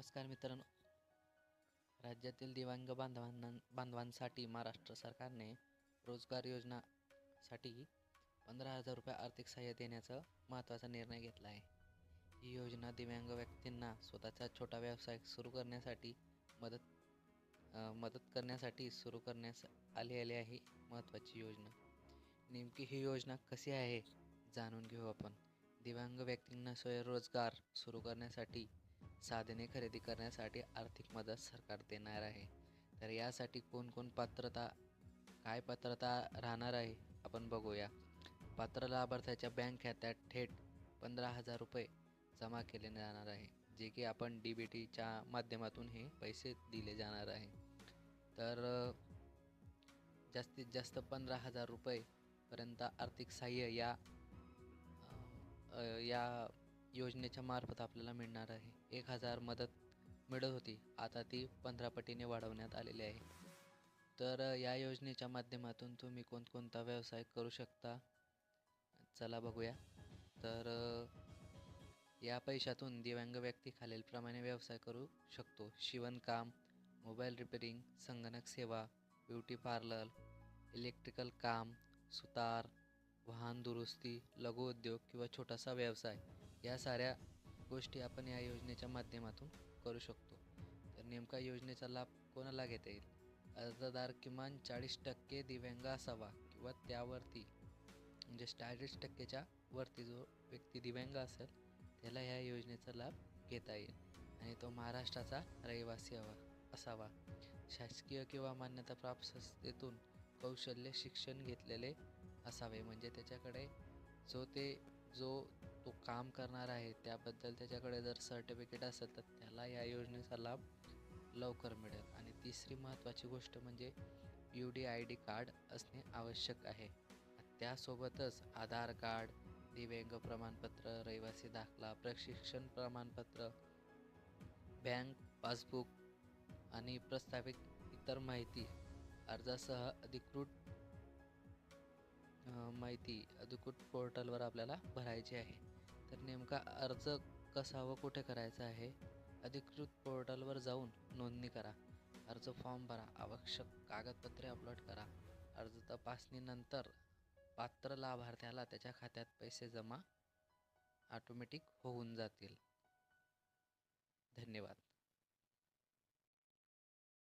नमस्कार मित्रांनो. राज्यातील दिव्यांग बांधवांसाठी महाराष्ट्र सरकारने रोजगार योजनासाठी 15,000 रुपये आर्थिक सहाय्य देण्याचा महत्त्वाचा निर्णय घेतला आहे. ही योजना दिव्यांग व्यक्तींना स्वतःचा छोटा व्यवसाय सुरू करण्यासाठी मदत करण्यासाठी सुरू करण्यास आलेली आहे. महत्त्वाची योजना. नेमकी ही योजना कशी आहे जाणून घेऊ आपण. दिव्यांग व्यक्तींना स्वयंरोजगार सुरू करण्यासाठी साधने खरेदी करण्यासाठी आर्थिक मदत सरकार देणार आहे. तर यासाठी काय पात्रता राहणार आहे आपण बघूया. पात्र लाभार्थ्याच्या बँक खात्यात थेट 15,000 रुपये जमा केले जाणार आहे, जे की आपण DBTच्या माध्यमातून हे पैसे दिले जाणार आहे. तर जास्तीत जास्त 15,000 रुपयेपर्यंत आर्थिक सहाय्य या योजनेच्या मार्फत आपल्याला मिळणार आहे. 1,000 मदत मिळत होती, आता ती 15 पटीने वाढवण्यात आलेली आहे. तर या योजनेच्या माध्यमातून तुम्ही कोणकोणता व्यवसाय करू शकता, चला बघूया. तर या पैशातून दिव्यांग व्यक्ती खालीलप्रमाणे व्यवसाय करू शकतो: शिवणकाम, मोबाईल रिपेरिंग, संगणक सेवा, ब्युटी पार्लर, इलेक्ट्रिकल काम, सुतार, वाहन दुरुस्ती, लघुउद्योग किंवा छोटासा व्यवसाय. या साऱ्या गोष्टी आपण या योजनेच्या माध्यमातून करू शकतो. तर नेमका योजनेचा लाभ कोणाला घेता येईल? अर्जदार किमान 40% दिव्यांग असावा किंवा त्यावरती, म्हणजे 40%च्या वरती जो व्यक्ती दिव्यांग असेल त्याला ह्या योजनेचा लाभ घेता येईल आणि तो महाराष्ट्राचा रहिवासी असावा. शासकीय किंवा मान्यताप्राप्त संस्थेतून कौशल्य शिक्षण घेतलेले असावे, म्हणजे त्याच्याकडे जो तो काम करणार आहे त्याबद्दल त्याच्याकडे जर सर्टिफिकेट असेल तर त्याला या योजनेचा लाभ लवकर मिळेल. आणि तिसरी महत्त्वाची गोष्ट म्हणजे UDID कार्ड असणे आवश्यक आहे. त्यासोबतच आधार कार्ड, दिव्यांग प्रमाणपत्र, रहिवासी दाखला, प्रशिक्षण प्रमाणपत्र, बँक पासबुक आणि प्रस्तावित इतर माहिती अर्जासह अधिकृत पोर्टलवर आपल्याला भरायची आहे. तर नेमका अर्ज कसा व कुठे करायचा आहे? अधिकृत पोर्टलवर जाऊन नोंदणी करा, अर्ज फॉर्म भरा, आवश्यक कागदपत्रे अपलोड करा. अर्ज तपासणीनंतर पात्र लाभार्थ्याला त्याच्या खात्यात पैसे जमा ऑटोमॅटिक होऊन जातील. धन्यवाद.